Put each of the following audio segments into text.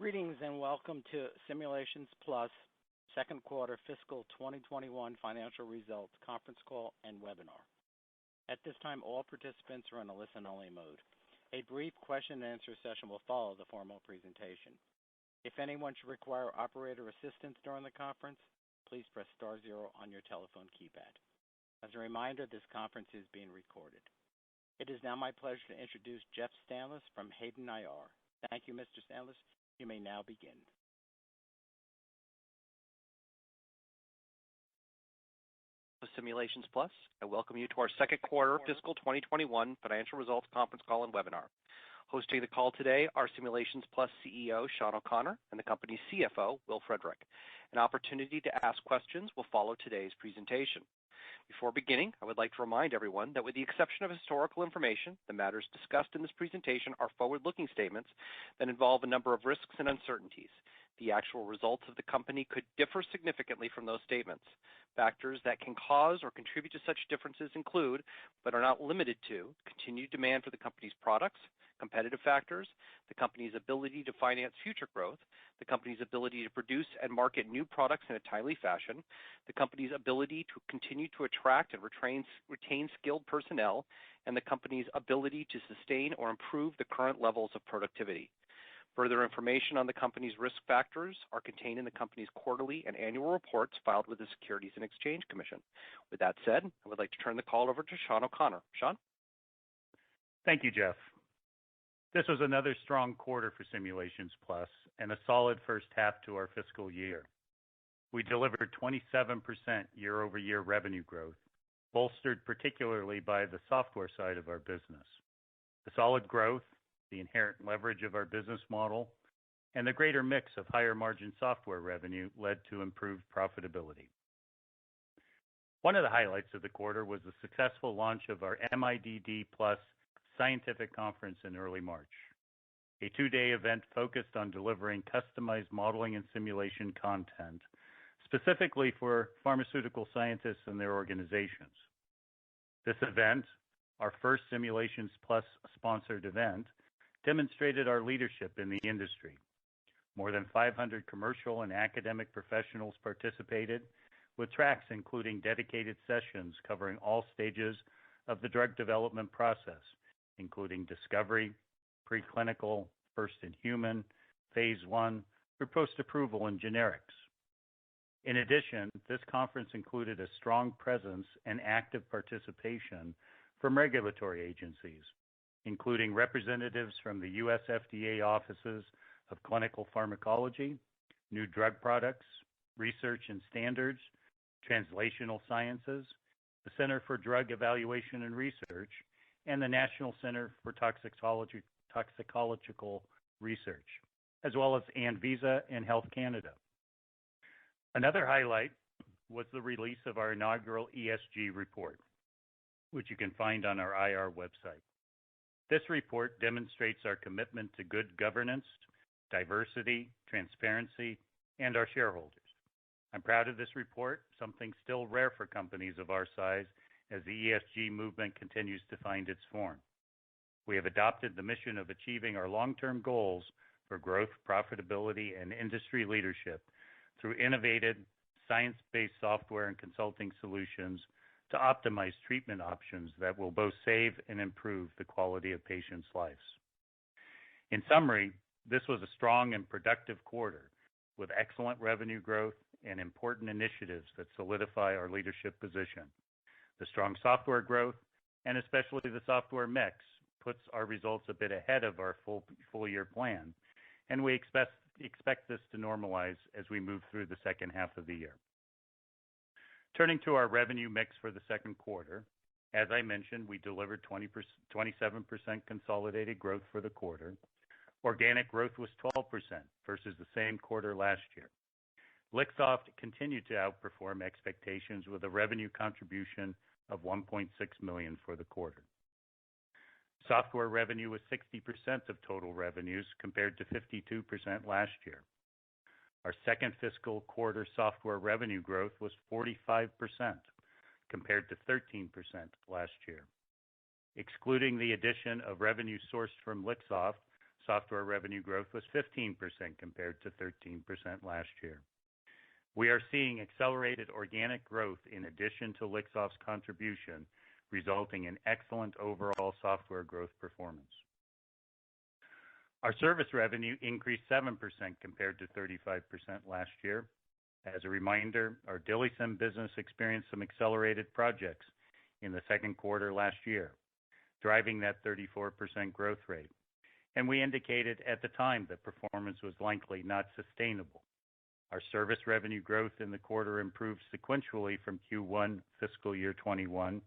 Greetings and welcome to Simulations Plus second quarter fiscal 2021 financial results conference call and webinar. At this time, all participants are in a listen-only mode. A brief question and answer session will follow the formal presentation. If anyone should require operator assistance during the conference, please press star zero on your telephone keypad. As a reminder, this conference is being recorded. It is now my pleasure to introduce Jeff Stanlis from Hayden IR. Thank you, Mr. Stanlis. You may now begin. Simulations Plus, I welcome you to our second quarter fiscal 2021 financial results conference call and webinar. Hosting the call today are Simulations Plus CEO Sean O'Connor and the company's CFO Will Frederick. An opportunity to ask questions will follow today's presentation. Before beginning, I would like to remind everyone that with the exception of historical information, the matters discussed in this presentation are forward-looking statements that involve a number of risks and uncertainties. The actual results of the company could differ significantly from those statements. Factors that can cause or contribute to such differences include, but are not limited to, continued demand for the company's products, competitive factors, the company's ability to finance future growth, the company's ability to produce and market new products in a timely fashion, the company's ability to continue to attract and retain skilled personnel, and the company's ability to sustain or improve the current levels of productivity. Further information on the company's risk factors are contained in the company's quarterly and annual reports filed with the Securities and Exchange Commission. With that said, I would like to turn the call over to Sean O'Connor. Sean? Thank you, Jeff. This was another strong quarter for Simulations Plus and a solid first half to our fiscal year. We delivered 27% year-over-year revenue growth, bolstered particularly by the software side of our business. The solid growth, the inherent leverage of our business model, and the greater mix of higher margin software revenue led to improved profitability. One of the highlights of the quarter was the successful launch of our MIDD Plus Scientific Conference in early March, a two-day event focused on delivering customized modeling and simulation content specifically for pharmaceutical scientists and their organizations. This event, our first Simulations Plus sponsored event, demonstrated our leadership in the industry. More than 500 commercial and academic professionals participated, with tracks including dedicated sessions covering all stages of the drug development process, including discovery, preclinical, first-in-human, phase 1, through post-approval and generics. In addition, this conference included a strong presence and active participation from regulatory agencies, including representatives from the U.S. FDA offices of Clinical Pharmacology, New Drug Products, Research and Standards, Translational Sciences, the Center for Drug Evaluation and Research, and the National Center for Toxicological Research, as well as Anvisa and Health Canada. Another highlight was the release of our inaugural ESG report, which you can find on our IR website. This report demonstrates our commitment to good governance, diversity, transparency, and our shareholders. I'm proud of this report, something still rare for companies of our size as the ESG movement continues to find its form. We have adopted the mission of achieving our long-term goals for growth, profitability, and industry leadership through innovative, science-based software and consulting solutions to optimize treatment options that will both save and improve the quality of patients' lives. In summary, this was a strong and productive quarter with excellent revenue growth and important initiatives that solidify our leadership position. The strong software growth, and especially the software mix, puts our results a bit ahead of our full year plan, and we expect this to normalize as we move through the second half of the year. Turning to our revenue mix for the second quarter, as I mentioned, we delivered 27% consolidated growth for the quarter. Organic growth was 12% versus the same quarter last year. Lixoft continued to outperform expectations with a revenue contribution of $1.6 million for the quarter. Software revenue was 60% of total revenues compared to 52% last year. Our second fiscal quarter software revenue growth was 45% compared to 13% last year. Excluding the addition of revenue sourced from Lixoft, software revenue growth was 15% compared to 13% last year. We are seeing accelerated organic growth in addition to Lixoft's contribution, resulting in excellent overall software growth performance. Our service revenue increased 7% compared to 35% last year. As a reminder, our DILIsym business experienced some accelerated projects in the second quarter last year, driving that 34% growth rate. And we indicated at the time that performance was likely not sustainable. Our service revenue growth in the quarter improved sequentially from Q1 fiscal year 21,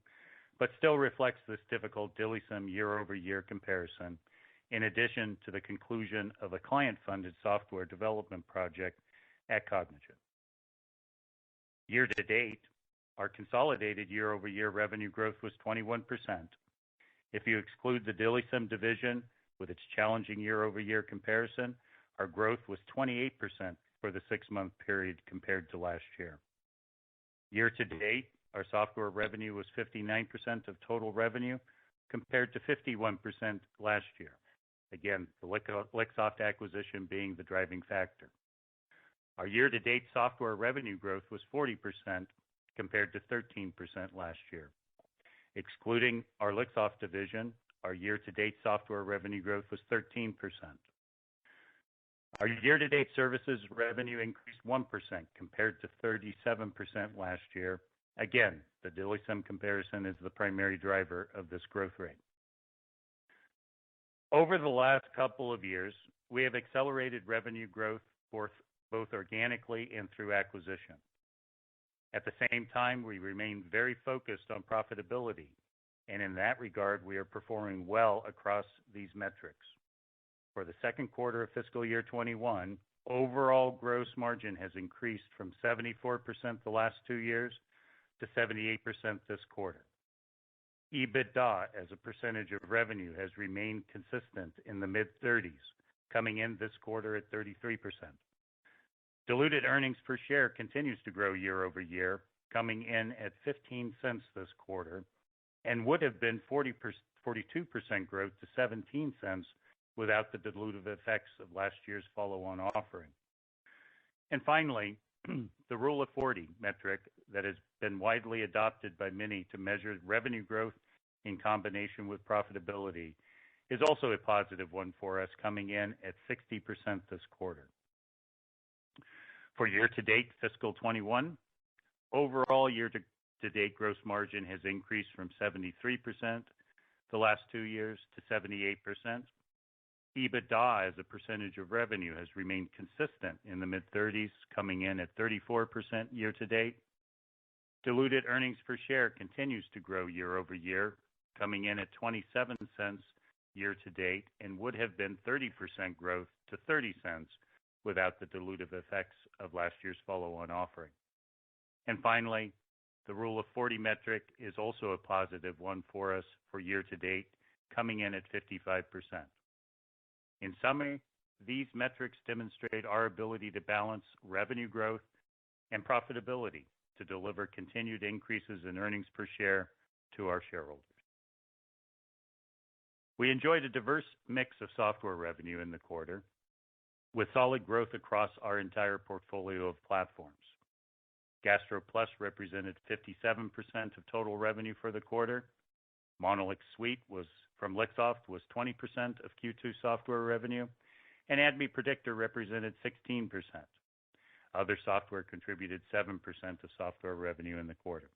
but still reflects this difficult DILIsym year-over-year comparison, in addition to the conclusion of a client-funded software development project at Cognigen. Year-to-date, our consolidated year-over-year revenue growth was 21%. If you exclude the DILIsym division with its challenging year-over-year comparison, our growth was 28% for the 6-month period compared to last year. Year-to-date, our software revenue was 59% of total revenue compared to 51% last year. Again, the Lixoft acquisition being the driving factor. Our year-to-date software revenue growth was 40% compared to 13% last year. Excluding our Lixoft division, our year-to-date software revenue growth was 13%. Our year-to-date services revenue increased 1% compared to 37% last year. Again, the DILIsym comparison is the primary driver of this growth rate. Over the last couple of years, we have accelerated revenue growth both organically and through acquisition. At the same time, we remain very focused on profitability, and in that regard, we are performing well across these metrics. For the second quarter of fiscal year 21, overall gross margin has increased from 74% the last 2 years to 78% this quarter. EBITDA as a percentage of revenue has remained consistent in the mid-30s, coming in this quarter at 33%. Diluted earnings per share continues to grow year over year, coming in at 15 cents this quarter, and would have been 42% growth to 17 cents without the dilutive effects of last year's follow-on offering. And finally, the Rule of 40 metric that has been widely adopted by many to measure revenue growth in combination with profitability is also a positive one for us, coming in at 60% this quarter. For year-to-date fiscal 21, overall year-to-date gross margin has increased from 73% the last 2 years to 78%. EBITDA as a percentage of revenue has remained consistent in the mid-30s, coming in at 34% year-to-date. Diluted earnings per share continues to grow year over year, coming in at 27 cents year-to-date, and would have been 30% growth to 30 cents without the dilutive effects of last year's follow-on offering. And finally, the Rule of 40 metric is also a positive one for us for year-to-date, coming in at 55%. In summary, these metrics demonstrate our ability to balance revenue growth and profitability to deliver continued increases in earnings per share to our shareholders. We enjoyed a diverse mix of software revenue in the quarter, with solid growth across our entire portfolio of platforms. GastroPlus represented 57% of total revenue for the quarter. MonolixSuite from Lixoft was 20% of Q2 software revenue, and ADME Predictor represented 16%. Other software contributed 7% of software revenue in the quarter.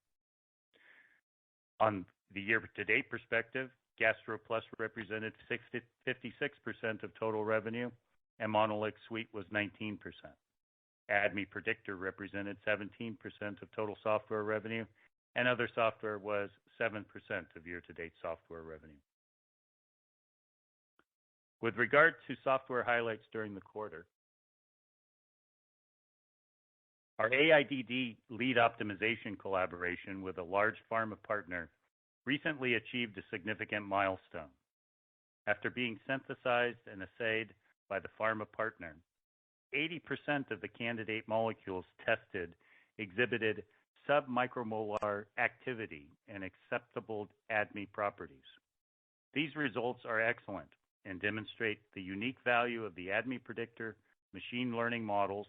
On the year-to-date perspective, GastroPlus represented 56% of total revenue, and MonolixSuite was 19%. ADME Predictor represented 17% of total software revenue, and other software was 7% of year-to-date software revenue. With regard to software highlights during the quarter, our AIDD lead optimization collaboration with a large pharma partner recently achieved a significant milestone. After being synthesized and assayed by the pharma partner, 80% of the candidate molecules tested exhibited submicromolar activity and acceptable ADME properties. These results are excellent and demonstrate the unique value of the ADME Predictor machine learning models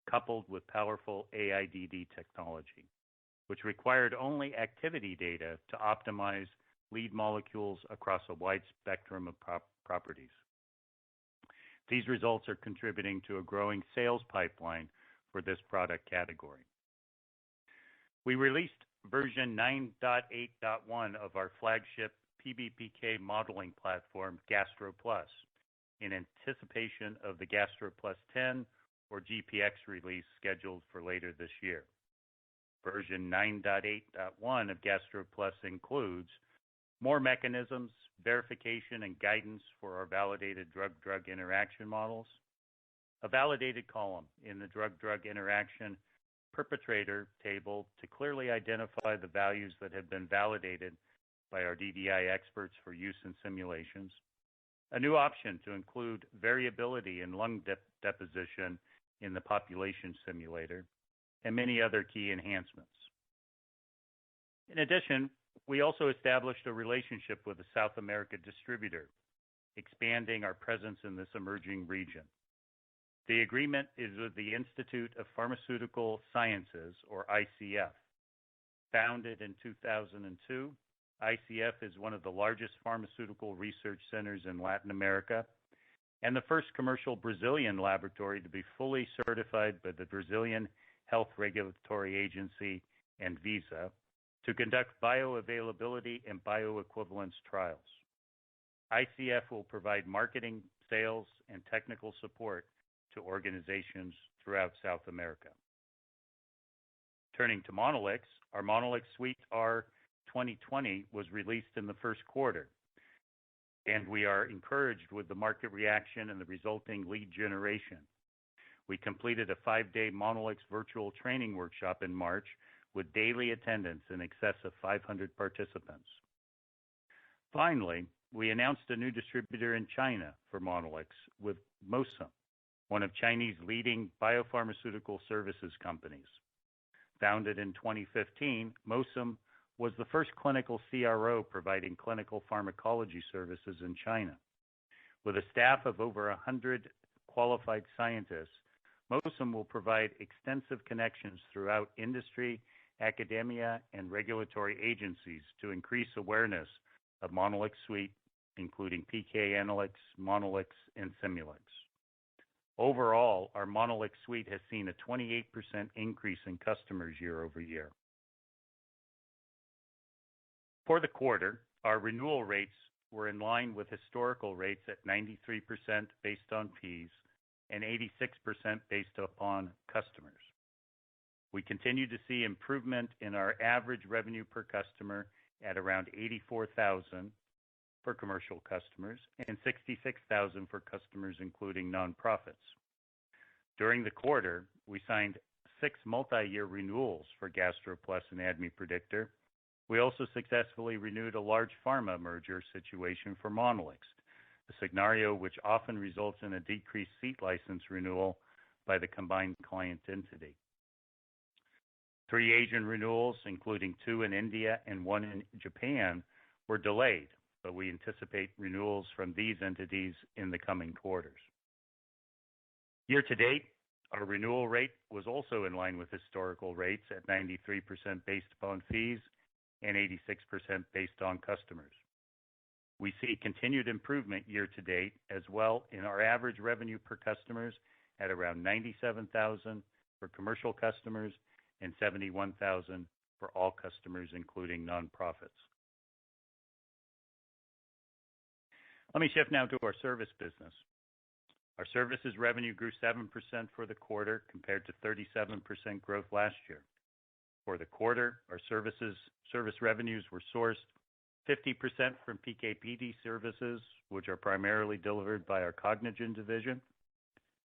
coupled with powerful AIDD technology, which required only activity data to optimize lead molecules across a wide spectrum of properties. These results are contributing to a growing sales pipeline for this product category. We released version 9.8.1 of our flagship PBPK modeling platform, GastroPlus, in anticipation of the GastroPlus 10 or GPX release scheduled for later this year. Version 9.8.1 of GastroPlus includes more mechanisms, verification and guidance for our validated drug-drug interaction models, a validated column in the drug-drug interaction perpetrator table to clearly identify the values that have been validated by our DDI experts for use in simulations, a new option to include variability in lung deposition in the population simulator, and many other key enhancements. In addition, we also established a relationship with a South America distributor, expanding our presence in this emerging region. The agreement is with the Institute of Pharmaceutical Sciences, or ICF. Founded in 2002, ICF is one of the largest pharmaceutical research centers in Latin America and the first commercial Brazilian laboratory to be fully certified by the Brazilian Health Regulatory Agency, Anvisa, to conduct bioavailability and bioequivalence trials. ICF will provide marketing, sales, and technical support to organizations throughout South America. Turning to Monolix, our Monolix Suite R 2020 was released in the first quarter, and we are encouraged with the market reaction and the resulting lead generation. We completed a 5-day Monolix virtual training workshop in March with daily attendance in excess of 500 participants. Finally, we announced a new distributor in China for Monolix with Mosum, one of Chinese leading biopharmaceutical services companies. Founded in 2015, Mosum was the first clinical CRO providing clinical pharmacology services in China. With a staff of over 100 qualified scientists, Mosum will provide extensive connections throughout industry, academia, and regulatory agencies to increase awareness of Monolix Suite, including PK Analyx, Monolix, and Simulix. Overall, our Monolix Suite has seen a 28% increase in customers year over year. For the quarter, our renewal rates were in line with historical rates at 93% based on fees and 86% based upon customers. We continue to see improvement in our average revenue per customer at around $84,000 for commercial customers and $66,000 for customers including nonprofits. During the quarter, we signed 6 multi-year renewals for GastroPlus and ADME Predictor. We also successfully renewed a large pharma merger situation for Monolix, a scenario which often results in a decreased seat license renewal by the combined client entity. 3 Asian renewals, including 2 in India and 1 in Japan, were delayed, but we anticipate renewals from these entities in the coming quarters. Year to date, our renewal rate was also in line with historical rates at 93% based upon fees and 86% based on customers. We see continued improvement year to date as well in our average revenue per customers at around $97,000 for commercial customers and $71,000 for all customers, including nonprofits. Let me shift now to our service business. Our services revenue grew 7% for the quarter compared to 37% growth last year. For the quarter, our service revenues were sourced 50% from PK/PD services, which are primarily delivered by our Cognigen division,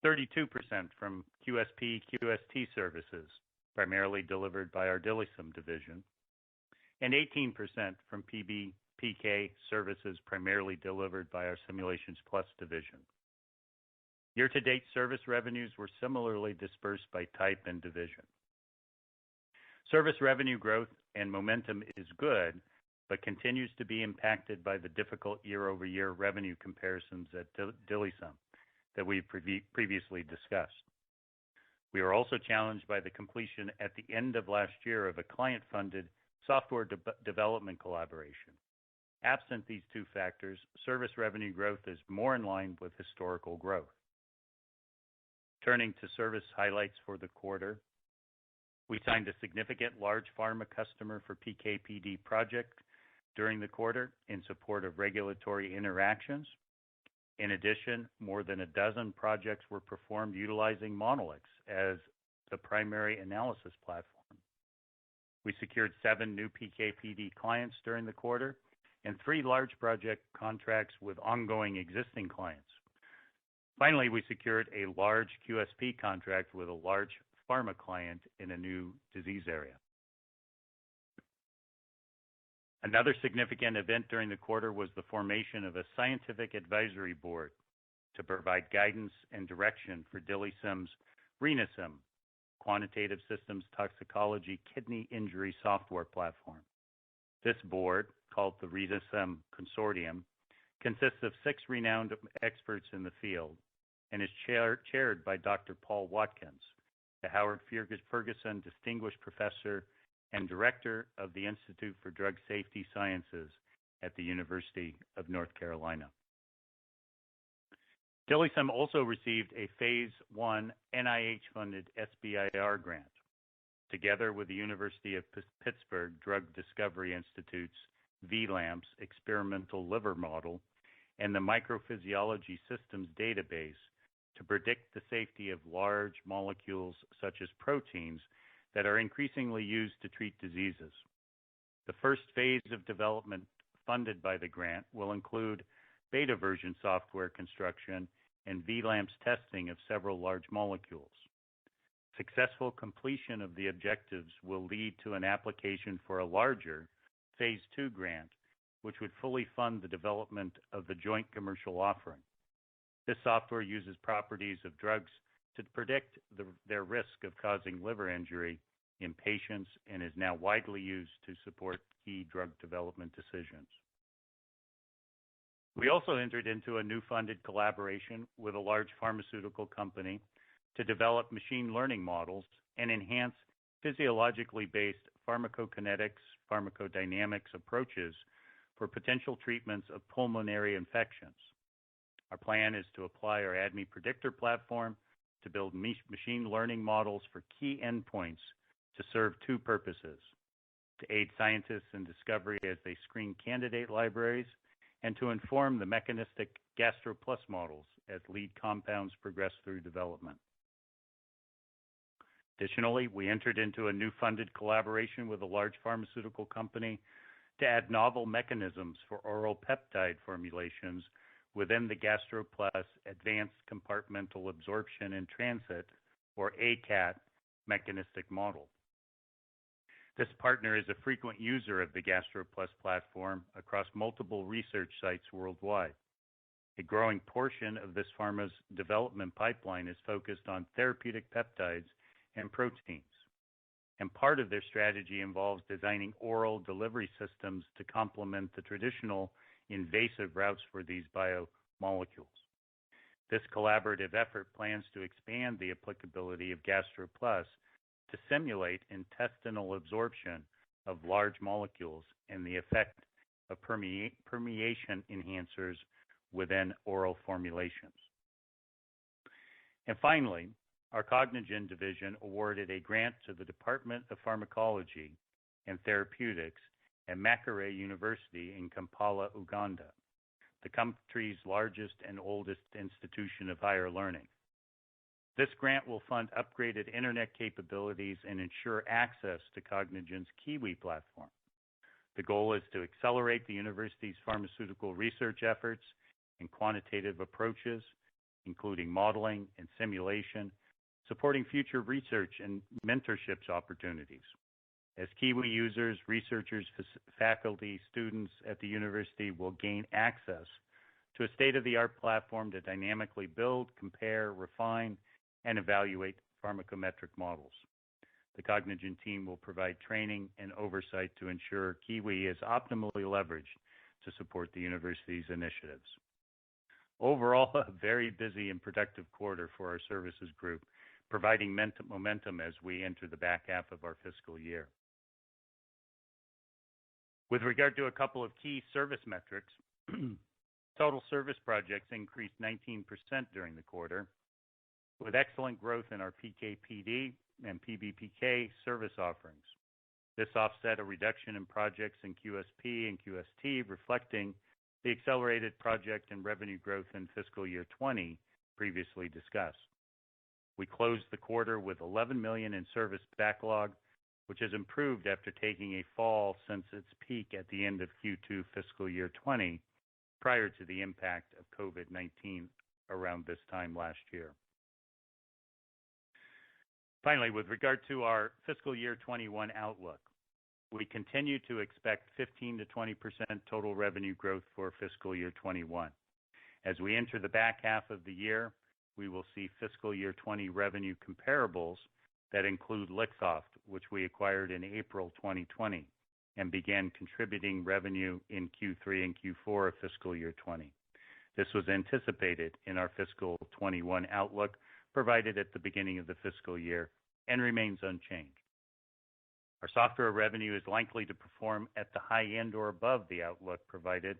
32% from QSP/QST services, primarily delivered by our DILIsym division, and 18% from PBPK services, primarily delivered by our Simulations Plus division. Year-to-date service revenues were similarly dispersed by type and division. Service revenue growth and momentum is good, but continues to be impacted by the difficult year-over-year revenue comparisons at DILIsym that we previously discussed. We are also challenged by the completion at the end of last year of a client-funded software development collaboration. Absent these two factors, service revenue growth is more in line with historical growth. Turning to service highlights for the quarter, we signed a significant large pharma customer for PK/PD project during the quarter in support of regulatory interactions. In addition, more than a dozen projects were performed utilizing Monolix as the primary analysis platform. We secured 7 new PK/PD clients during the quarter and 3 large project contracts with ongoing existing clients. Finally, we secured a large QSP contract with a large pharma client in a new disease area. Another significant event during the quarter was the formation of a scientific advisory board to provide guidance and direction for DILIsym's RENAsym, Quantitative Systems Toxicology Kidney Injury Software Platform. This board, called the RENAsym Consortium, consists of 6 renowned experts in the field and is chaired by Dr. Paul Watkins, the Howard Ferguson Distinguished Professor and Director of the Institute for Drug Safety Sciences at the University of North Carolina. DILIsym also received a Phase 1 NIH-funded SBIR grant. Together with the University of Pittsburgh Drug Discovery Institute's VLAMPS experimental liver model and the Microphysiology Systems database to predict the safety of large molecules such as proteins that are increasingly used to treat diseases. The first phase of development funded by the grant will include beta version software construction and VLAMPS testing of several large molecules. Successful completion of the objectives will lead to an application for a larger Phase 2 grant, which would fully fund the development of the joint commercial offering. This software uses properties of drugs to predict their risk of causing liver injury in patients and is now widely used to support key drug development decisions. We also entered into a new funded collaboration with a large pharmaceutical company to develop machine learning models and enhance physiologically based pharmacokinetics, pharmacodynamics approaches for potential treatments of pulmonary infections. Our plan is to apply our ADME Predictor platform to build machine learning models for key endpoints to serve 2 purposes: to aid scientists in discovery as they screen candidate libraries, and to inform the mechanistic GastroPlus models as lead compounds progress through development. Additionally, we entered into a new funded collaboration with a large pharmaceutical company to add novel mechanisms for oral peptide formulations within the GastroPlus Advanced Compartmental Absorption in Transit, or ACAT, mechanistic model. This partner is a frequent user of the GastroPlus platform across multiple research sites worldwide. A growing portion of this pharma's development pipeline is focused on therapeutic peptides and proteins, and part of their strategy involves designing oral delivery systems to complement the traditional invasive routes for these biomolecules. This collaborative effort plans to expand the applicability of GastroPlus to simulate intestinal absorption of large molecules and the effect of permeation enhancers within oral formulations. And finally, our Cognigen division awarded a grant to the Department of Pharmacology and Therapeutics at Makerere University in Kampala, Uganda, the country's largest and oldest institution of higher learning. This grant will fund upgraded internet capabilities and ensure access to Cognigen's Kiwi platform. The goal is to accelerate the university's pharmaceutical research efforts and quantitative approaches, including modeling and simulation, supporting future research and mentorships opportunities. As Kiwi users, researchers, faculty, students at the university will gain access to a state-of-the-art platform to dynamically build, compare, refine, and evaluate pharmacometric models. the Cognigen team will provide training and oversight to ensure Kiwi is optimally leveraged to support the university's initiatives. Overall, a very busy and productive quarter for our services group, providing momentum as we enter the back half of our fiscal year. With regard to a couple of key service metrics, total service projects increased 19% during the quarter, with excellent growth in our PK/PD and PBPK service offerings. This offset a reduction in projects in QSP and QST, reflecting the accelerated project and revenue growth in fiscal year 20 previously discussed. We closed the quarter with $11 million in service backlog, which has improved after taking a fall since its peak at the end of Q2 fiscal year 20, prior to the impact of COVID-19 around this time last year. Finally, with regard to our fiscal year 21 outlook, we continue to expect 15 to 20% total revenue growth for fiscal year 21. As we enter the back half of the year, we will see fiscal year 20 revenue comparables that include Lixoft, which we acquired in April 2020 and began contributing revenue in Q3 and Q4 of fiscal year 20. This was anticipated in our fiscal 21 outlook provided at the beginning of the fiscal year and remains unchanged. Our software revenue is likely to perform at the high end or above the outlook provided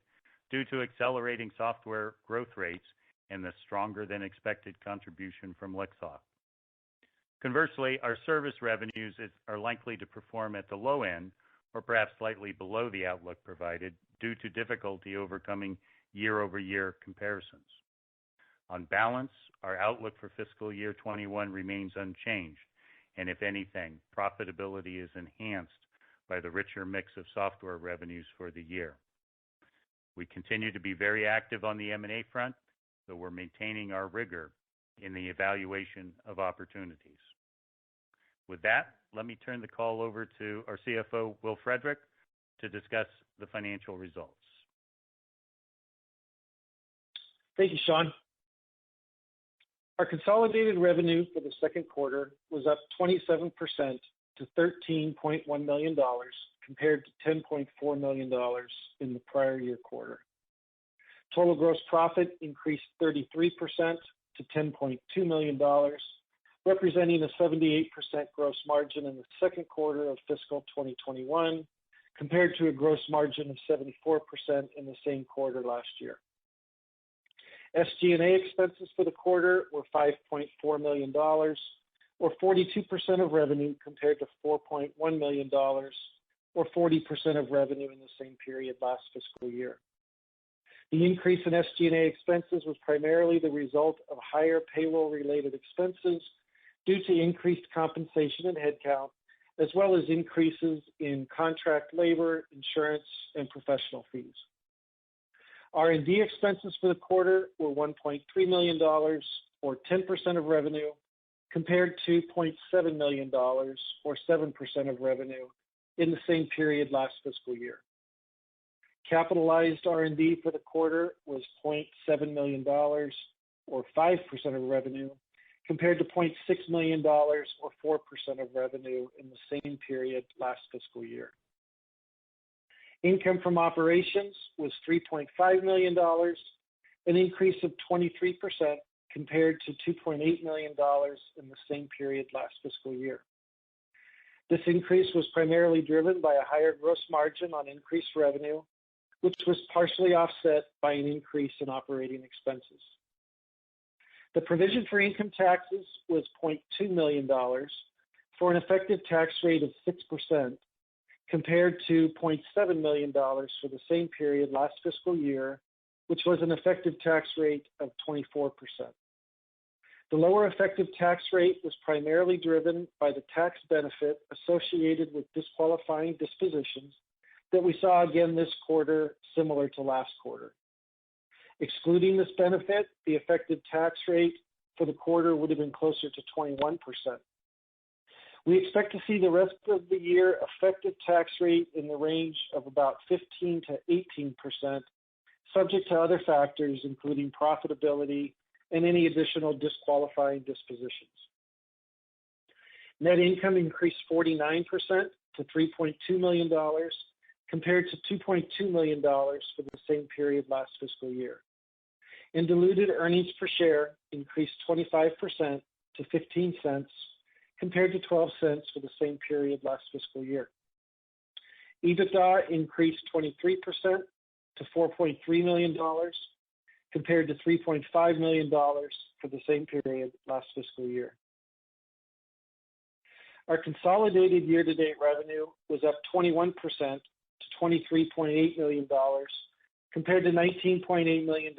due to accelerating software growth rates and the stronger than expected contribution from Lixoft. Conversely, our service revenues are likely to perform at the low end or perhaps slightly below the outlook provided due to difficulty overcoming year-over-year comparisons. On balance, our outlook for fiscal year 21 remains unchanged, and if anything, profitability is enhanced by the richer mix of software revenues for the year. We continue to be very active on the M&A front, though we're maintaining our rigor in the evaluation of opportunities. With that, let me turn the call over to our CFO, Will Frederick, to discuss the financial results. Thank you, Sean. Our consolidated revenue for the second quarter was up 27% to $13.1 million compared to $10.4 million in the prior year quarter. Total gross profit increased 33% to $10.2 million, representing a 78% gross margin in the second quarter of fiscal 2021, compared to a gross margin of 74% in the same quarter last year. SG&A expenses for the quarter were $5.4 million, or 42% of revenue, compared to $4.1 million, or 40% of revenue in the same period last fiscal year. The increase in SG&A expenses was primarily the result of higher payroll-related expenses due to increased compensation and headcount, as well as increases in contract labor, insurance, and professional fees. R&D expenses for the quarter were $1.3 million, or 10% of revenue, compared to $0.7 million, or 7% of revenue, in the same period last fiscal year. Capitalized R&D for the quarter was $0.7 million, or 5% of revenue, compared to $0.6 million, or 4% of revenue in the same period last fiscal year. Income from operations was $3.5 million, an increase of 23% compared to $2.8 million in the same period last fiscal year. This increase was primarily driven by a higher gross margin on increased revenue, which was partially offset by an increase in operating expenses. The provision for income taxes was $0.2 million for an effective tax rate of 6%, compared to $0.7 million for the same period last fiscal year, which was an effective tax rate of 24%. The lower effective tax rate was primarily driven by the tax benefit associated with disqualifying dispositions that we saw again this quarter, similar to last quarter. Excluding this benefit, the effective tax rate for the quarter would have been closer to 21%. We expect to see the rest of the year effective tax rate in the range of about 15 to 18%, subject to other factors including profitability and any additional disqualifying dispositions. Net income increased 49% to $3.2 million compared to $2.2 million for the same period last fiscal year. And diluted earnings per share increased 25% to 15 cents compared to 12 cents for the same period last fiscal year. EBITDA increased 23% to $4.3 million compared to $3.5 million for the same period last fiscal year. Our consolidated year-to-date revenue was up 21% to $23.8 million compared to $19.8 million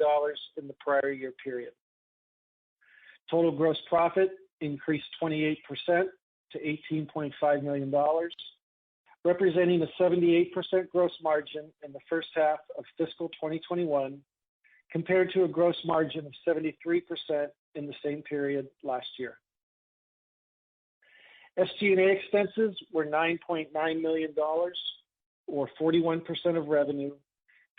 in the prior year period. Total gross profit increased 28% to $18.5 million, representing a 78% gross margin in the first half of fiscal 2021 compared to a gross margin of 73% in the same period last year. SG&A expenses were $9.9 million, or 41% of revenue,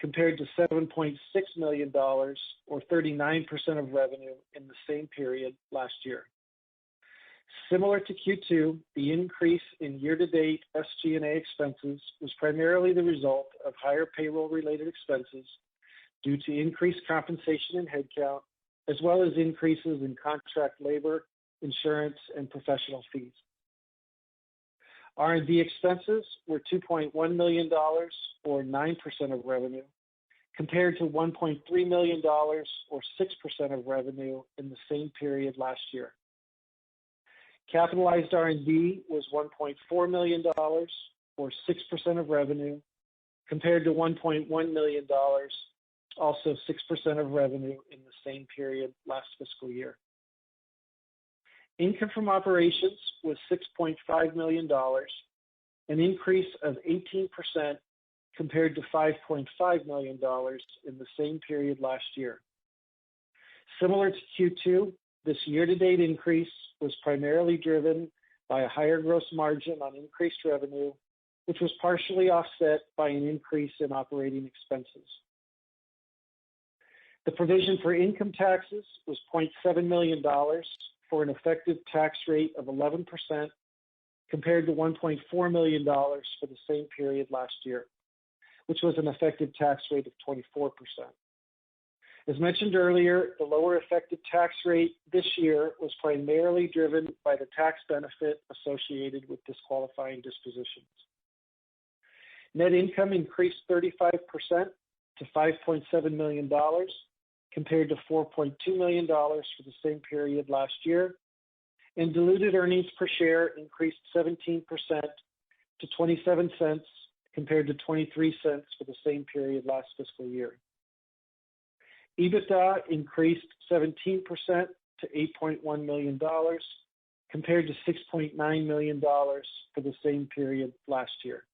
compared to $7.6 million, or 39% of revenue in the same period last year. Similar to Q2, the increase in year-to-date SG&A expenses was primarily the result of higher payroll-related expenses due to increased compensation and headcount, as well as increases in contract labor, insurance, and professional fees. R&D expenses were $2.1 million, or 9% of revenue, compared to $1.3 million, or 6% of revenue in the same period last year. Capitalized R&D was $1.4 million, or 6% of revenue, compared to $1.1 million, also 6% of revenue in the same period last fiscal year. Income from operations was $6.5 million, an increase of 18% compared to $5.5 million in the same period last year. Similar to Q2, this year-to-date increase was primarily driven by a higher gross margin on increased revenue, which was partially offset by an increase in operating expenses. The provision for income taxes was $0.7 million for an effective tax rate of 11% compared to $1.4 million for the same period last year, which was an effective tax rate of 24%. As mentioned earlier, the lower effective tax rate this year was primarily driven by the tax benefit associated with disqualifying dispositions. Net income increased 35% to $5.7 million compared to $4.2 million for the same period last year, and diluted earnings per share increased 17% to 27 cents compared to 23 cents for the same period last fiscal year. EBITDA increased 17% to $8.1 million compared to $6.9 million for the same period last year.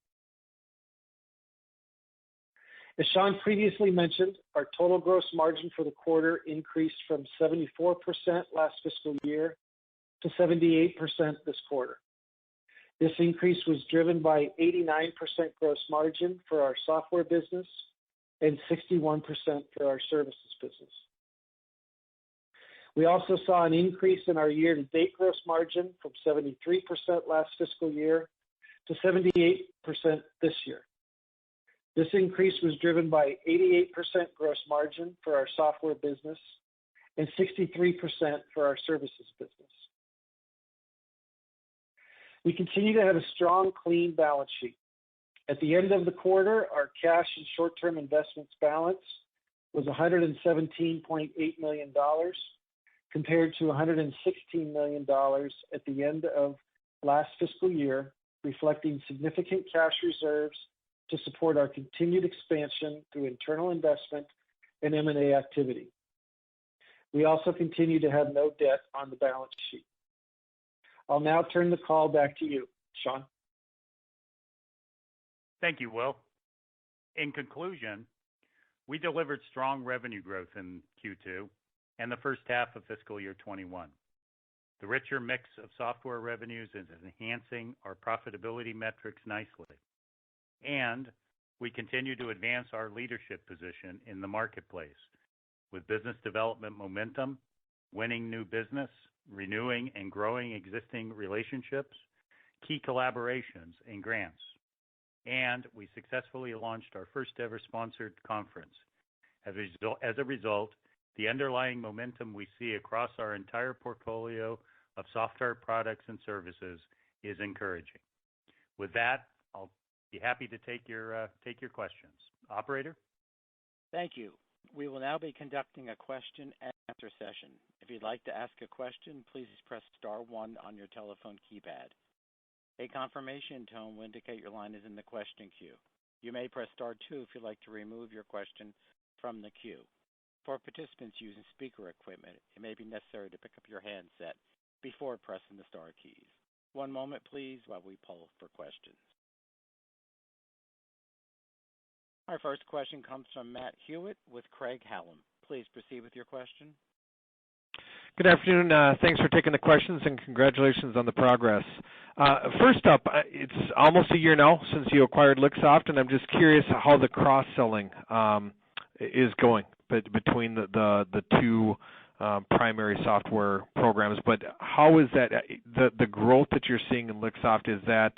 As Sean previously mentioned, our total gross margin for the quarter increased from 74% last fiscal year to 78% this quarter. This increase was driven by 89% gross margin for our software business and 61% for our services business. We also saw an increase in our year-to-date gross margin from 73% last fiscal year to 78% this year. This increase was driven by 88% gross margin for our software business and 63% for our services business. We continue to have a strong, clean balance sheet. At the end of the quarter, our cash and short-term investments balance was $117.8 million compared to $116 million at the end of last fiscal year, reflecting significant cash reserves to support our continued expansion through internal investment and M&A activity. We also continue to have no debt on the balance sheet. I'll now turn the call back to you, Sean. Thank you, Will. In conclusion, we delivered strong revenue growth in Q2 and the first half of fiscal year 21. The richer mix of software revenues is enhancing our profitability metrics nicely. And we continue to advance our leadership position in the marketplace with business development momentum, winning new business, renewing and growing existing relationships, key collaborations, and grants. And we successfully launched our first ever sponsored conference. As a result, the underlying momentum we see across our entire portfolio of software products and services is encouraging. With that, I'll be happy to take your questions. Operator? Thank you. We will now be conducting a question and answer session. If you'd like to ask a question, please press star one on your telephone keypad. A confirmation tone will indicate your line is in the question queue. You may press star two if you'd like to remove your question from the queue. For participants using speaker equipment, it may be necessary to pick up your handset before pressing the star keys. One moment, please, while we poll for questions. Our first question comes from Matt Hewitt with Craig-Hallum. Please proceed with your question. Good afternoon. Thanks for taking the questions and congratulations on the progress. First up, it's almost a year now since you acquired Lixoft, and I'm just curious how the cross-selling is going between the two primary software programs. But how is that, the growth that you're seeing in Lixoft, is that,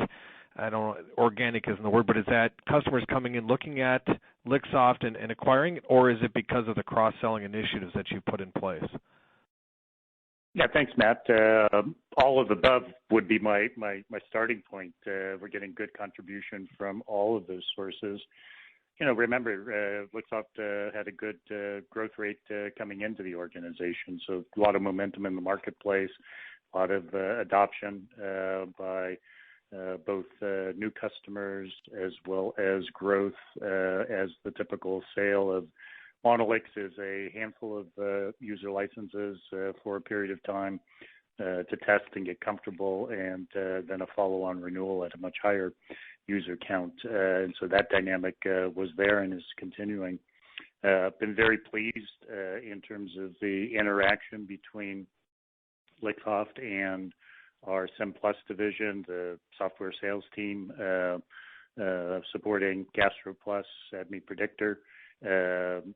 I don't know, organic isn't the word, but is that customers coming in looking at Lixoft and acquiring it, or is it because of the cross-selling initiatives that you put in place? Yeah, thanks, Matt. All of the above would be my starting point. We're getting good contribution from all of those sources. You know, remember, Lixoft had a good growth rate coming into the organization, so a lot of momentum in the marketplace, a lot of adoption by both new customers as well as growth, as the typical sale of Monolix is a handful of user licenses for a period of time to test and get comfortable, and then a follow-on renewal at a much higher user count. And so that dynamic was there and is continuing. Been very pleased in terms of the interaction between Lixoft and our SimPlus division, the software sales team supporting GastroPlus, ADME Predictor.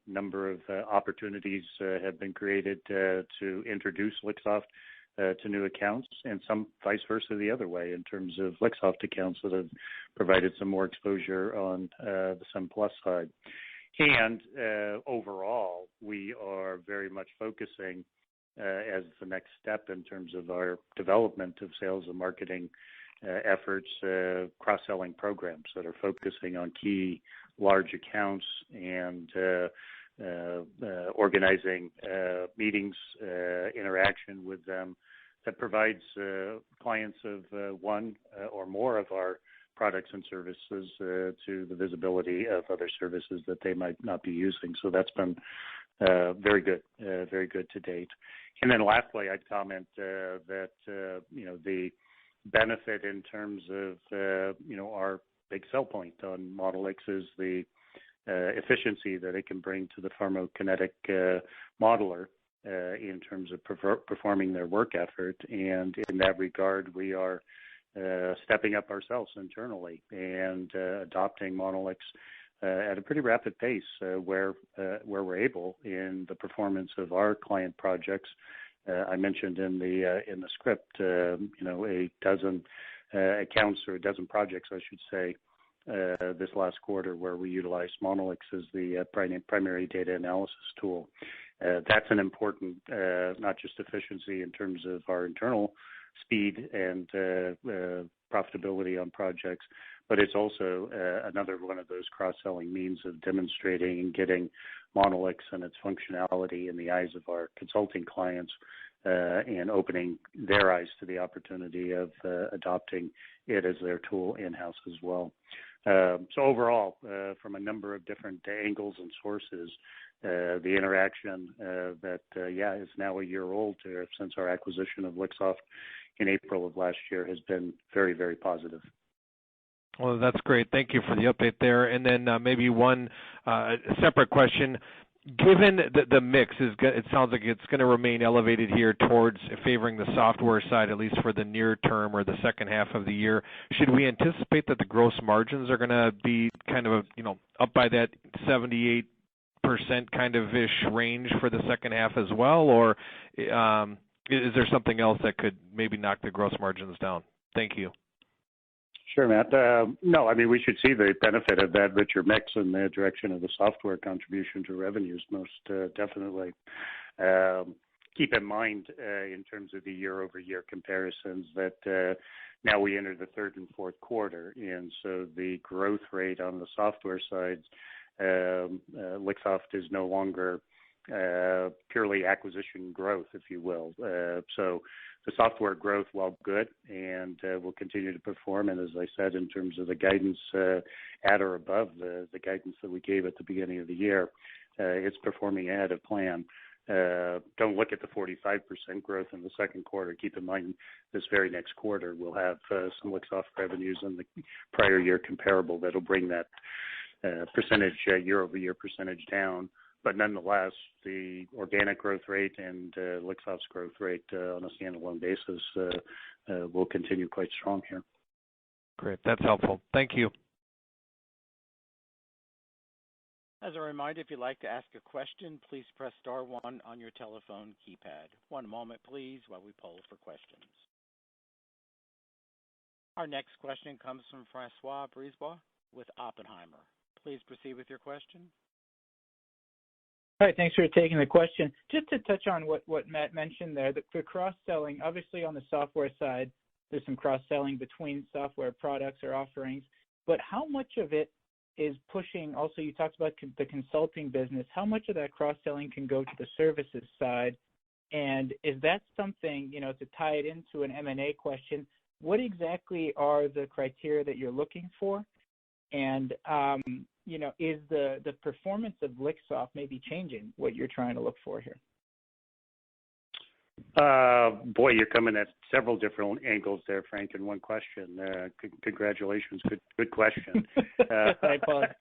Number of opportunities have been created to introduce Lixoft to new accounts, and some vice versa the other way in terms of Lixoft accounts that have provided some more exposure on the SimPlus side. And overall, we are very much focusing as the next step in terms of our development of sales and marketing efforts, cross-selling programs that are focusing on key large accounts and organizing meetings, interaction with them that provides clients of one or more of our products and services to the visibility of other services that they might not be using. So that's been very good to date. And then lastly, I'd comment that the benefit in terms of our big sell point on Monolix is the efficiency that it can bring to the pharmacokinetic modeler in terms of performing their work effort. And in that regard, we are stepping up ourselves internally and adopting Monolix at a pretty rapid pace where we're able in the performance of our client projects. I mentioned in the script, a dozen accounts, or a dozen projects, I should say, this last quarter where we utilized Monolix as the primary data analysis tool. That's an important, not just efficiency in terms of our internal speed and profitability on projects, but it's also another one of those cross-selling means of demonstrating and getting Monolix and its functionality in the eyes of our consulting clients and opening their eyes to the opportunity of adopting it as their tool in-house as well. So overall, from a number of different angles and sources, the interaction that is now a year old since our acquisition of Lixoft in April of last year has been very, very positive. Well, that's great. Thank you for the update there. And then maybe one separate question. Given the mix, it sounds like it's going to remain elevated here towards favoring the software side, at least for the near term or the second half of the year. Should we anticipate that the gross margins are going to be kind of, up by that 78% kind of ish range for the second half as well? Or is there something else that could maybe knock the gross margins down? Thank you. Sure, Matt. No, I mean, we should see the benefit of that richer mix in the direction of the software contribution to revenues, most definitely. Keep in mind, in terms of the year-over-year comparisons, that now we enter the third and fourth quarter, and so the growth rate on the software side, Lixoft is no longer purely acquisition growth, if you will. So the software growth, while good, and will continue to perform, and as I said, in terms of the guidance at or above the guidance that we gave at the beginning of the year, it's performing ahead of plan. Don't look at the 45% growth in the second quarter. Keep in mind, this very next quarter we'll have some Lixoft revenues in the prior year comparable that'll bring that percentage, year-over-year percentage down. But nonetheless, the organic growth rate and Lixoft's growth rate on a standalone basis will continue quite strong here. Great. That's helpful. Thank you. As a reminder, if you'd like to ask a question, please press star one on your telephone keypad. One moment, please, while we poll for questions. Our next question comes from Francois Brisebois with Oppenheimer. Please proceed with your question. All right, thanks for taking the question. Just to touch on what Matt mentioned there, the cross-selling, obviously on the software side, there's some cross-selling between software products or offerings, but how much of it is pushing, also you talked about the consulting business, how much of that cross-selling can go to the services side? And is that something, to tie it into an M&A question, what exactly are the criteria that you're looking for? And, is the performance of Lixoft maybe changing what you're trying to look for here? Boy, you're coming at several different angles there, Frank, in one question. Congratulations. Good question. I apologize.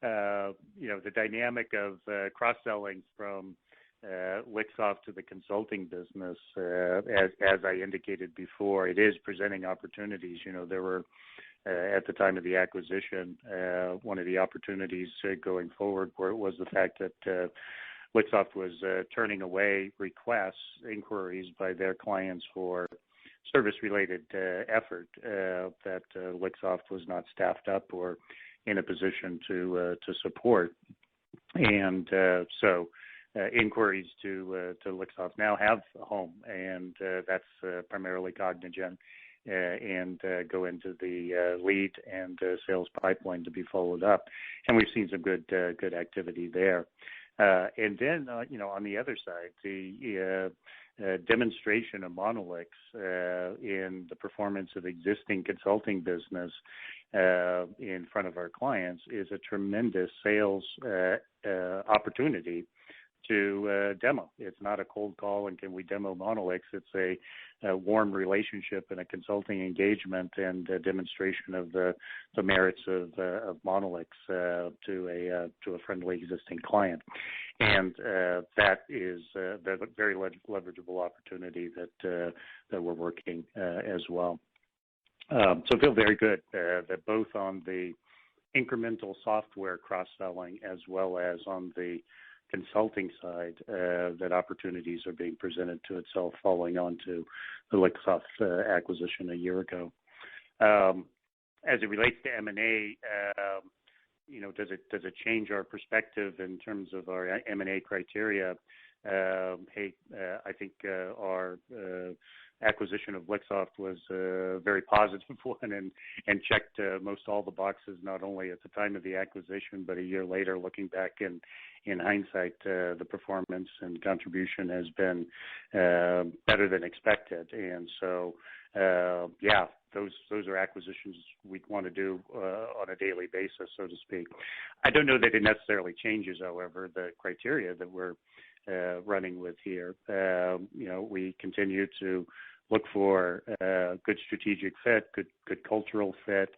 The dynamic of cross-selling from Lixoft to the consulting business, as I indicated before, it is presenting opportunities. There were, at the time of the acquisition, one of the opportunities going forward was the fact that Lixoft was turning away inquiries by their clients for service-related effort that Lixoft was not staffed up or in a position to support. And so inquiries to Lixoft now have a home, and that's primarily Cognigen, and go into the lead and sales pipeline to be followed up. And we've seen some good activity there. And then, on the other side, the demonstration of Monolix in the performance of existing consulting business in front of our clients is a tremendous sales opportunity to demo. It's not a cold call and can we demo Monolix. It's a warm relationship and a consulting engagement and a demonstration of the merits of Monolix to a friendly existing client. And that is a very leverageable opportunity that we're working as well. So I feel very good that both on the incremental software cross-selling as well as on the consulting side, that opportunities are being presented to itself following on to the Lixoft acquisition a year ago. As it relates to M&A, does it change our perspective in terms of our M&A criteria? I think our acquisition of Lixoft was a very positive one and checked most all the boxes, not only at the time of the acquisition, but a year later, looking back in hindsight, the performance and contribution has been better than expected. And so, those are acquisitions we'd want to do on a daily basis, so to speak. I don't know that it necessarily changes, however, the criteria that we're running with here. We continue to look for good strategic fit, good cultural fit.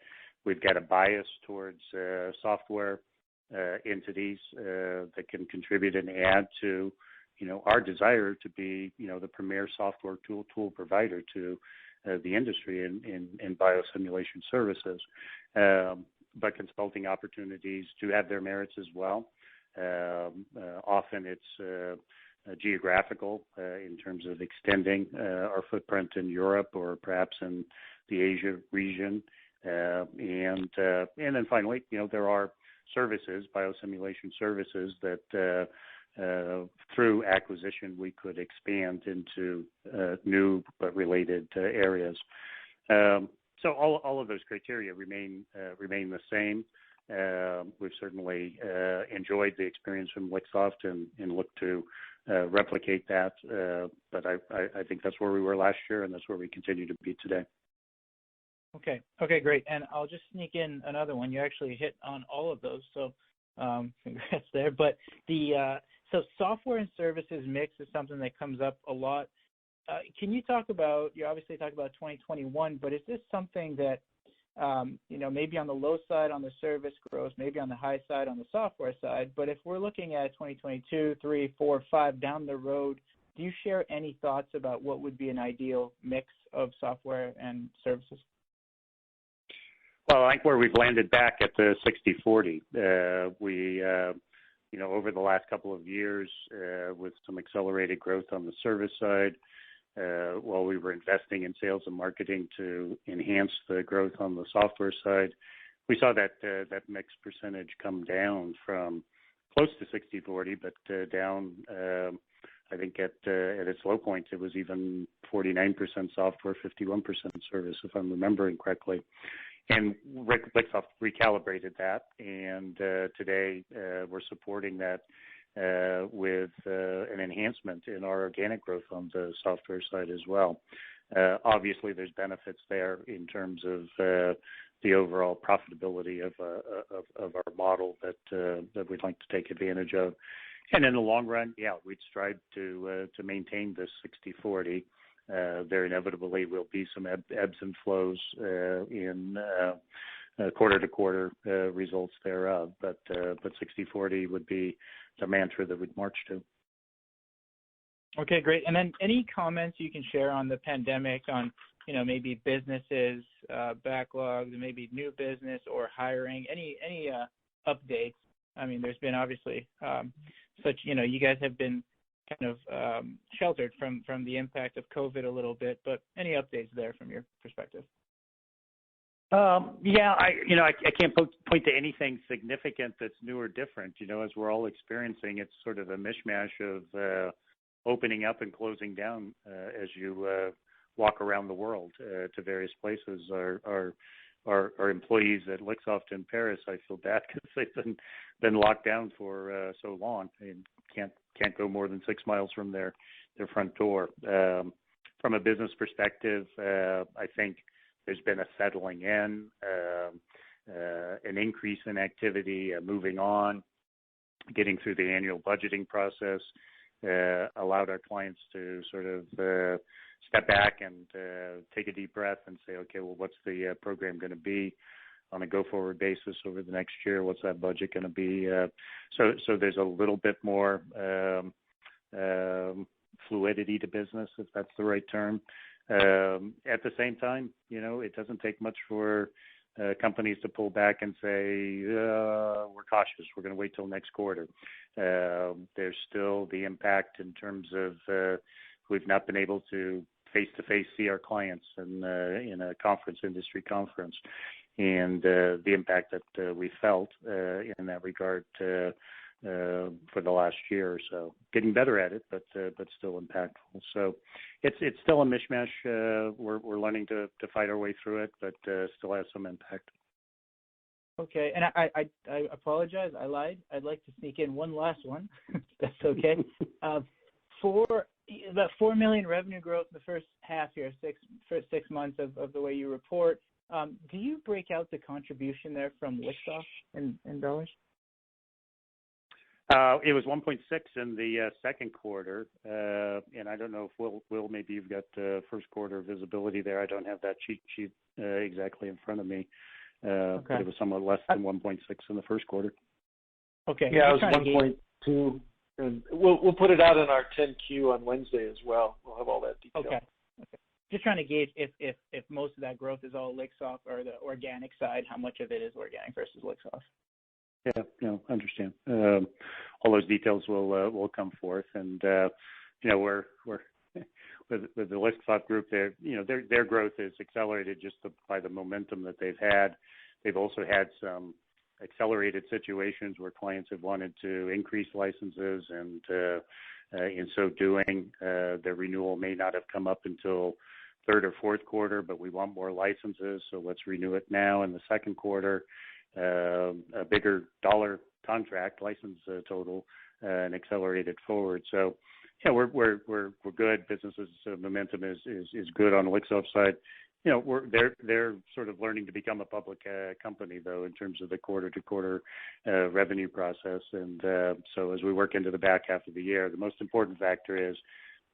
We've got a bias towards software entities that can contribute and add to, our desire to be, the premier software tool provider to the industry in biosimulation services. But consulting opportunities do have their merits as well. Often it's geographical in terms of extending our footprint in Europe or perhaps in the Asia region. And then finally, there are services, biosimulation services that through acquisition we could expand into new but related areas. So all of those criteria remain the same. We've certainly enjoyed the experience from Lixoft and look to replicate that. But I think that's where we were last year, and that's where we continue to be today. Okay, great. And I'll just sneak in another one. You actually hit on all of those, so congrats there. But so software and services mix is something that comes up a lot. Can you talk about? You obviously talk about 2021, but is this something that maybe on the low side on the service growth, maybe on the high side on the software side? But if we're looking at 2022, 3, 4, 5 down the road, do you share any thoughts about what would be an ideal mix of software and services? Well, I think where we've landed back at the 60-40, we, over the last couple of years, with some accelerated growth on the service side, while we were investing in sales and marketing to enhance the growth on the software side, we saw that mix percentage come down from close to 60-40, but down. I think at its low point, it was even 49% software, 51% service, if I'm remembering correctly. And Lixoft recalibrated that, and today we're supporting that with an enhancement in our organic growth on the software side as well. Obviously, there's benefits there in terms of the overall profitability of our model that we'd like to take advantage of. And in the long run, we'd strive to maintain this 60-40. There inevitably will be some ebbs and flows in quarter-to-quarter results thereof, but 60-40 would be the mantra that we'd march to. Okay, great. And then any comments you can share on the pandemic, on maybe businesses, backlogs, maybe new business or hiring, any updates? I mean, there's been obviously such, you guys have been kind of sheltered from the impact of COVID a little bit, but any updates there from your perspective? I can't point to anything significant that's new or different. As we're all experiencing, it's sort of a mishmash of opening up and closing down as you walk around the world to various places. Our employees at Lixoft in Paris, I feel bad because they've been locked down for so long and can't go more than 6 miles from their front door. From a business perspective, I think there's been a settling in, an increase in activity, moving on, getting through the annual budgeting process, allowed our clients to sort of step back and take a deep breath and say, okay, well, what's the program going to be on a go-forward basis over the next year? What's that budget going to be? So there's a little bit more fluidity to business, if that's the right term. At the same time, it doesn't take much for companies to pull back and say, we're cautious, we're going to wait till next quarter. There's still the impact in terms of we've not been able to face-to-face see our clients in a industry conference, and the impact that we felt in that regard for the last year or so. Getting better at it, but still impactful. So it's still a mishmash. We're learning to fight our way through it, but still has some impact. Okay, and I apologize. I lied. I'd like to sneak in one last one. That's okay. For about $4 million revenue growth in the first half here, 6 months of the way you report, do you break out the contribution there from Lixoft in dollars? It was 1.6 in the second quarter, and I don't know if Will, maybe you've got first quarter visibility there. I don't have that cheat sheet exactly in front of me, okay. But it was somewhat less than 1.6 in the first quarter. Okay. Yeah, it was 1.2, and we'll put it out in our 10Q on Wednesday as well. We'll have all that detail. Okay. Just trying to gauge if most of that growth is all Lixoft or the organic side, how much of it is organic versus Lixoft. Understand. All those details will come forth, and we're with the Lixoft group, their growth is accelerated just by the momentum that they've had. They've also had some accelerated situations where clients have wanted to increase licenses, and in so doing, their renewal may not have come up until third or fourth quarter, but we want more licenses, so let's renew it now in the second quarter. A bigger dollar contract license total and accelerate it forward. So we're good. Business's momentum is good on the Lixoft side. They're sort of learning to become a public company, though, in terms of the quarter-to-quarter revenue process. And so as we work into the back half of the year, the most important factor is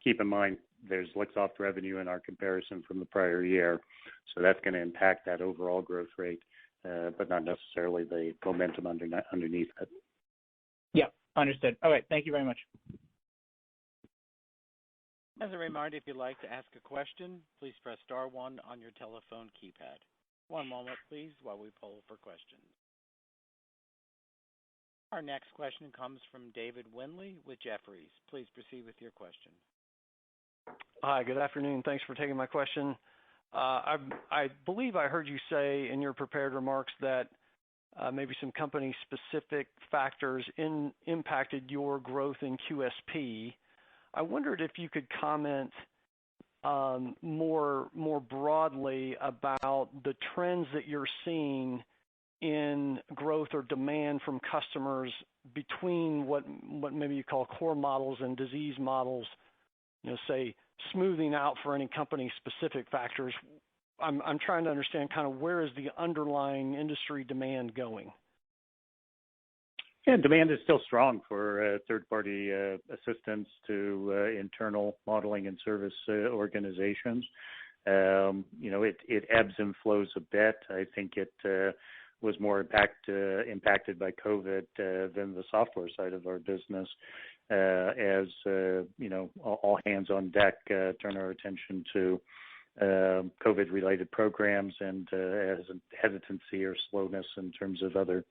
keep in mind there's Lixoft revenue in our comparison from the prior year, so that's going to impact that overall growth rate, but not necessarily the momentum underneath it. Yeah, understood. All right, thank you very much. As a reminder, if you'd like to ask a question, please press star one on your telephone keypad. One moment, please, while we poll for questions. Our next question comes from David Windley with Jefferies. Please proceed with your question. Hi, good afternoon. Thanks for taking my question. I believe I heard you say in your prepared remarks that maybe some company-specific factors impacted your growth in QSP. I wondered if you could comment more broadly about the trends that you're seeing in growth or demand from customers between what maybe you call core models and disease models, say smoothing out for any company-specific factors. I'm trying to understand kind of where is the underlying industry demand going? Yeah, demand is still strong for third-party assistance to internal modeling and service organizations. It ebbs and flows a bit. I think it was more impacted by COVID than the software side of our business. As all hands on deck turn our attention to COVID-related programs and hesitancy or slowness in terms of other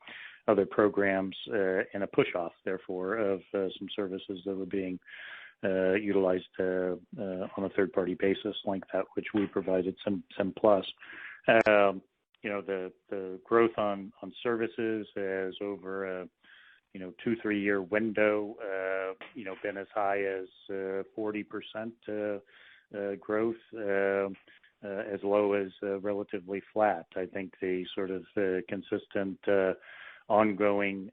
programs, and a push-off, therefore, of some services that were being utilized on a third-party basis like that, which we provided some plus. The growth on services has over a 2-3 year window been as high as 40% growth, as low as relatively flat. I think the sort of consistent ongoing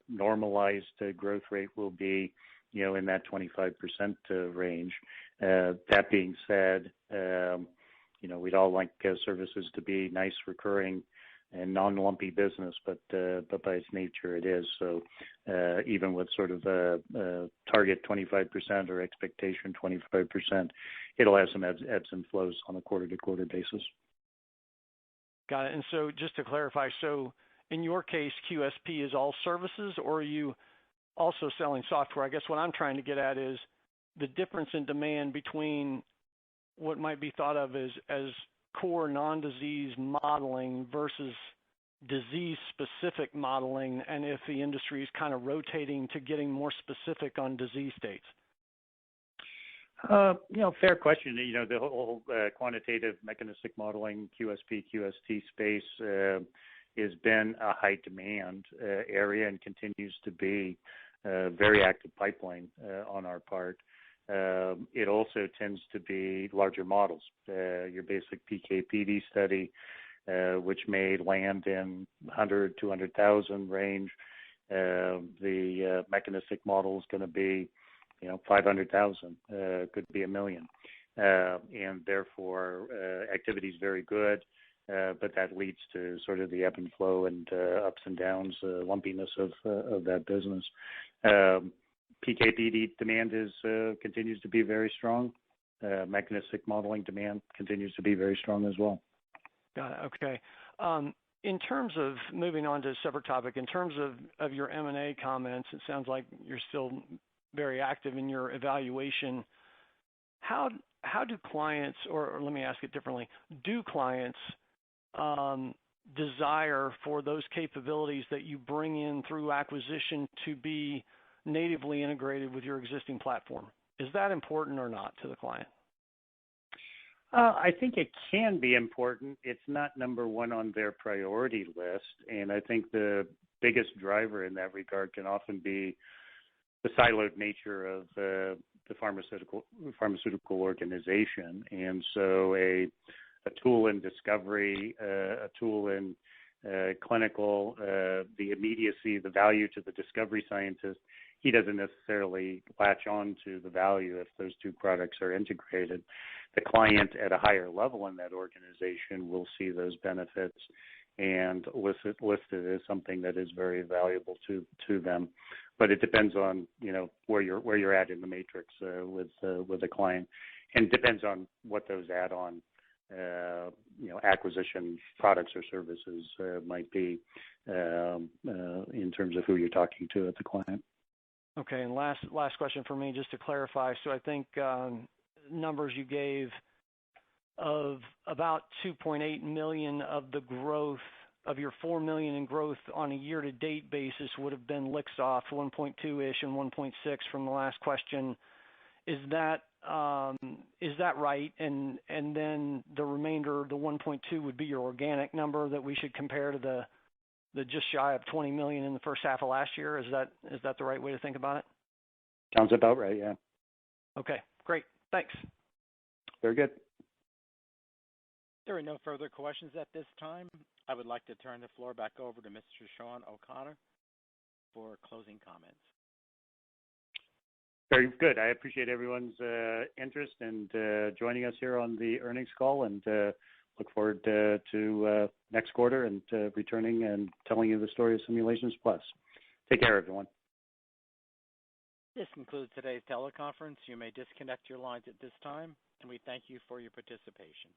normalized growth rate will be in that 25% range. That being said, we'd all like services to be nice, recurring, and non-lumpy business, but by its nature it is. So even with sort of a target 25% or expectation 25%, it'll have some ebbs and flows on a quarter-to-quarter basis. Got it. And so just to clarify, so in your case, QSP is all services, or are you also selling software? I guess what I'm trying to get at is the difference in demand between what might be thought of as core non-disease modeling versus disease-specific modeling, and if the industry is kind of rotating to getting more specific on disease states. Fair question. The whole quantitative mechanistic modeling, QSP, QST space has been a high demand area and continues to be a very active pipeline on our part. It also tends to be larger models. Your basic PK/PD study, which may land in 100, 200,000 range. The mechanistic model is going to be 500,000, could be $1 million. And therefore, activity is very good, but that leads to sort of the ebb and flow and ups and downs, lumpiness of that business. PK/PD demand continues to be very strong. Mechanistic modeling demand continues to be very strong as well. Got it. Okay. In terms of moving on to a separate topic, in terms of your M&A comments, it sounds like you're still very active in your evaluation. How do clients, or let me ask it differently, do clients desire for those capabilities that you bring in through acquisition to be natively integrated with your existing platform. Is that important or not to the client? I think it can be important. It's not number one on their priority list, and I think the biggest driver in that regard can often be the siloed nature of the pharmaceutical organization. And so a tool in discovery, a tool in clinical, the immediacy, the value to the discovery scientist, he doesn't necessarily latch on to the value if those two products are integrated. The client at a higher level in that organization will see those benefits and list it as something that is very valuable to them. But it depends on where you're at in the matrix with the client, and depends on what those add-on acquisition products or services might be in terms of who you're talking to at the client. Okay, and last question for me, just to clarify. So I think numbers you gave of about 2.8 million of the growth of your 4 million in growth on a year-to-date basis would have been Lixoft, 1.2-ish and 1.6 from the last question. Is that right? And then the remainder, the 1.2, would be your organic number that we should compare to the just shy of 20 million in the first half of last year. Is that the right way to think about it? Sounds about right, yeah. Okay, great. Thanks. Very good. There are no further questions at this time. I would like to turn the floor back over to Mr. Sean O'Connor for closing comments. Very good. I appreciate everyone's interest and joining us here on the earnings call, and look forward to next quarter and returning and telling you the story of Simulations Plus. Take care, everyone. This concludes today's teleconference. You may disconnect your lines at this time, and we thank you for your participation.